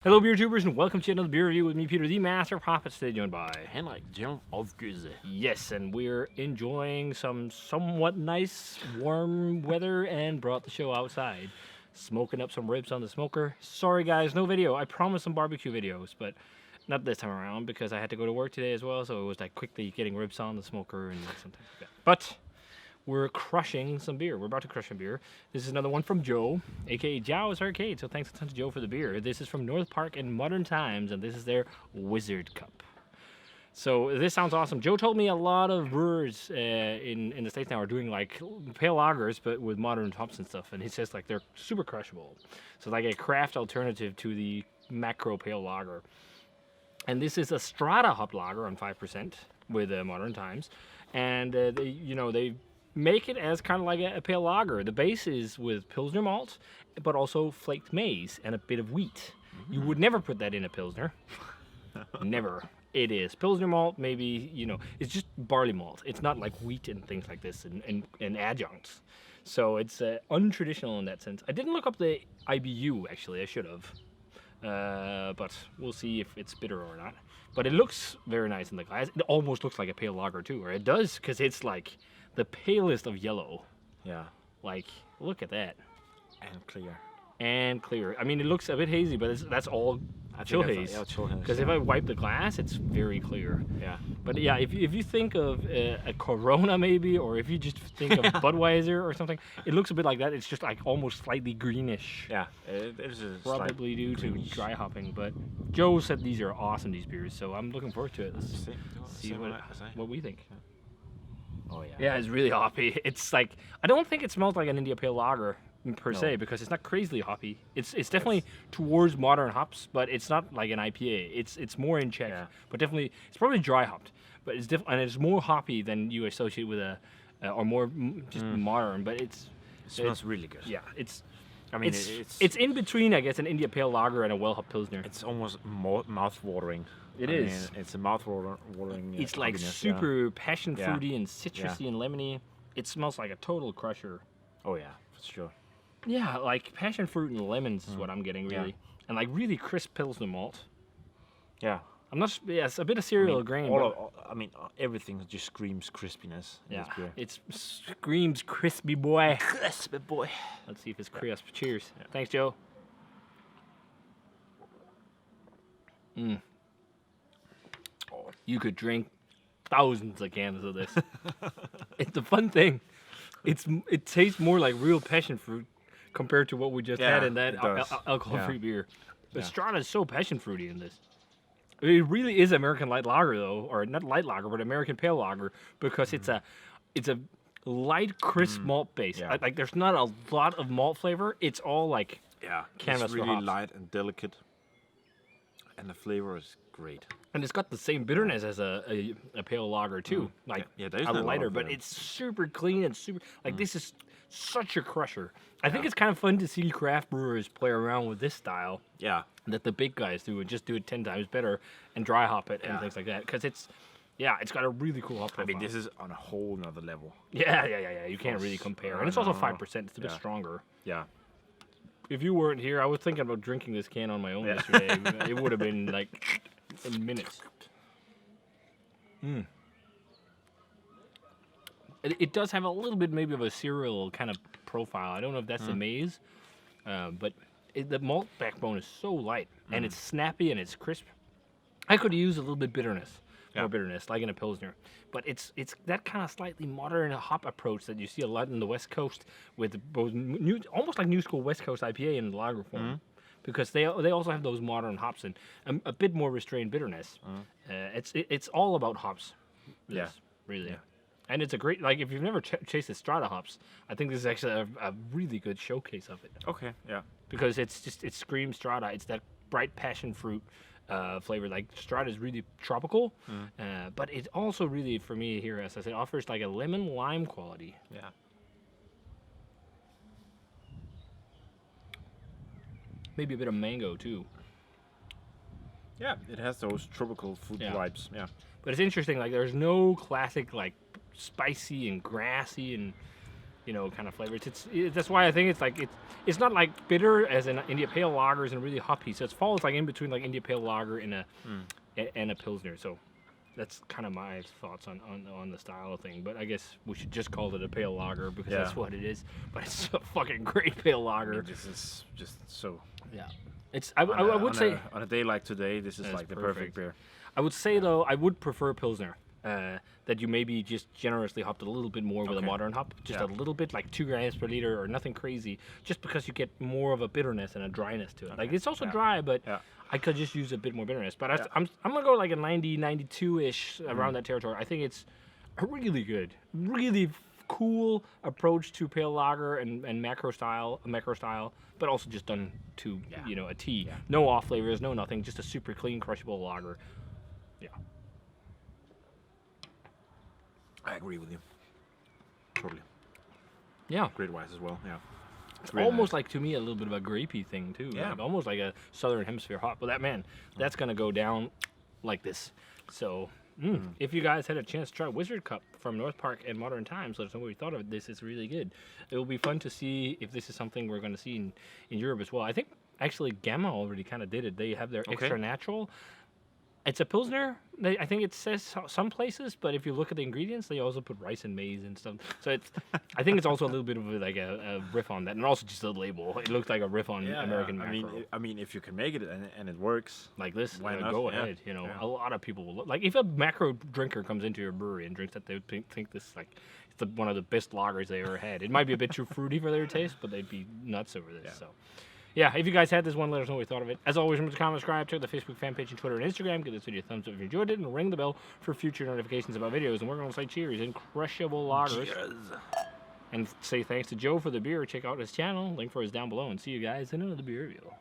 Hello, beer tubers, and welcome to another beer review with me, Peter, the Master of Hoppets, today joined by Henrik, Jim of Guse. Yes, and we're enjoying some somewhat nice, warm weather and brought the show outside. Smoking up some ribs on the smoker. Sorry, guys, no video. I promised some barbecue videos, but not this time around because I had to go to work today as well, so it was like quickly getting ribs on the smoker and something like that. But we're crushing some beer. We're about to crush some beer. This is another one from Joe, aka Jow's Arcade. So thanks a ton to Joe for the beer. This is from North Park in Modern Times, and this is their Wizard Cup. So this sounds awesome. Joe told me a lot of brewers in the States now are doing like pale lagers, but with modern hops and stuff. And he says like they're super crushable. So like a craft alternative to the macro pale lager. And this is a Strata hop lager on 5% with Modern Times. And they make it as kind of like a pale lager. The base is with Pilsner malt, but also flaked maize and a bit of wheat. Mm-hmm. You would never put that in a Pilsner. Never. It is Pilsner malt, maybe, it's just barley malt. It's not like wheat and things like this and adjuncts. So it's untraditional in that sense. I didn't look up the IBU, actually. I should have. But we'll see if it's bitter or not. But it looks very nice in the glass. It almost looks like a pale lager, too. Or it does, because it's like the palest of yellow. Yeah. Like, look at that. And clear. And clear. I mean, it looks a bit hazy, but that's all chill haze. Yeah, chill haze. Because if I wipe the glass, it's very clear. Yeah. But yeah, if you think of a Corona maybe, or if you just think of Budweiser or something, it looks a bit like that. It's just like almost slightly greenish. Yeah, it is probably due to dry hopping. But Joe said these are awesome, these beers, so I'm looking forward to it. Let's see what we think. Yeah. Oh yeah. Yeah, it's really hoppy. It's like, I don't think it smells like an India Pale Lager per se, because it's not crazily hoppy. It's definitely towards modern hops, but it's not like an IPA. It's more in check, but definitely it's probably dry hopped, but it's and it's more hoppy than you associate with or more just modern. But it smells really good. Yeah, it's. I mean, it's in between, I guess, an India Pale Lager and a well-hopped Pilsner. It's almost mouth-watering. It is. It's a mouth-watering. It's like super passion fruity and citrusy and lemony. It smells like a total crusher. Oh yeah, for sure. Yeah, like passion fruit and lemons is what I'm getting, really. And like really crisp Pilsner malt. Yeah. I'm not. Yeah, it's a bit of cereal grain. Everything just screams crispiness. Yeah, it screams crispy boy. Crispy boy. Let's see if it's crisp. Cheers. Yeah. Thanks, Joe. You could drink thousands of cans of this. It's a fun thing. It tastes more like real passion fruit compared to what we just had in that alcohol-free beer. The Strata is so passion fruity in this. It really is American light lager, though, or not light lager, but American pale lager, because it's a light, crisp malt base. Yeah. Like there's not a lot of malt flavor. It's all like canvas. It's really light and delicate, and the flavor is great. And it's got the same bitterness as a pale lager too, like a lighter, but it's super clean and super. Like this is such a crusher. I think it's kind of fun to see craft brewers play around with this style. Yeah. That the big guys do and just do it 10 times better and dry hop it and things like that, because it's got a really cool hop profile. I mean, this is on a whole nother level. Yeah. You can't really compare, and it's also 5%. It's a bit stronger. Yeah. If you weren't here, I was thinking about drinking this can on my own yesterday. It would have been like in minutes. It does have a little bit maybe of a cereal kind of profile. I don't know if that's the maize, but the malt backbone is so light, and it's snappy and it's crisp. I could use a little bit more bitterness, like in a Pilsner. But it's that kind of slightly modern hop approach that you see a lot in the West Coast with both almost like new school West Coast IPA in the lager form. Because they also have those modern hops and a bit more restrained bitterness. It's all about hops. Really. Yeah. And it's a great, like, if you've never chased the Strata hops, I think this is actually a really good showcase of it. Okay, yeah. Because it screams Strata. It's that bright passion fruit flavor. Like, Strata is really tropical, but it also really, for me here, as I said, offers like a lemon lime quality. Yeah. Maybe a bit of mango, too. Yeah, it has those tropical food vibes, yeah. But it's interesting, like, there's no classic, like, spicy and grassy and kind of flavors. That's why I think it's like it's not like bitter as in India Pale lagers and really hoppy. So it falls like in between like India Pale lager and a pilsner. So that's kind of my thoughts on the style of thing. But I guess we should just call it a pale lager because that's what it is. But it's a fucking great pale lager. I mean, this is just so. Yeah. I would say on a day like today, this is like the perfect beer. I would say though, I would prefer pilsner. That you maybe just generously hopped a little bit more with a modern hop, just a little bit, like 2 grams per liter or nothing crazy, just because you get more of a bitterness and a dryness to it. Like it's also dry, but I could just use a bit more bitterness. But I'm gonna go like a 90, 92-ish around that territory. I think it's a really good, really cool approach to pale lager and macro style, but also just done to a tea. Yeah. No off flavors, no nothing, just a super clean, crushable lager. Yeah. I agree with you. Totally. Yeah. Grade wise as well. Yeah. It's almost like to me a little bit of a grapey thing too. Yeah. Like, almost like a Southern Hemisphere hop. But that's gonna go down like this. So if you guys had a chance to try Wizard Cup from North Park and Modern Times, let us know what you thought of it. This is really good. It will be fun to see if this is something we're going to see in Europe as well. I think actually Gamma already kind of did it. They have their extra natural. It's a pilsner. I think it says some places, but if you look at the ingredients, they also put rice and maize and stuff. So I think it's also a little bit of like a riff on that, and also just the label. It looked like a riff on American macro. I mean, if you can make it and it works like this, why not? Go ahead. A lot of people will like if a macro drinker comes into your brewery and drinks that, they would think this like it's one of the best lagers they ever had. It might be a bit too fruity for their taste, but they'd be nuts over this. So. Yeah, if you guys had this one, let us know what you thought of it. As always, remember to comment, subscribe, check the Facebook fan page and Twitter and Instagram. Give this video a thumbs up if you enjoyed it, and ring the bell for future notifications about videos. And we're going to say cheers and crushable lagers. Cheers. And say thanks to Joe for the beer. Check out his channel. Link for us down below. And see you guys in another beer review.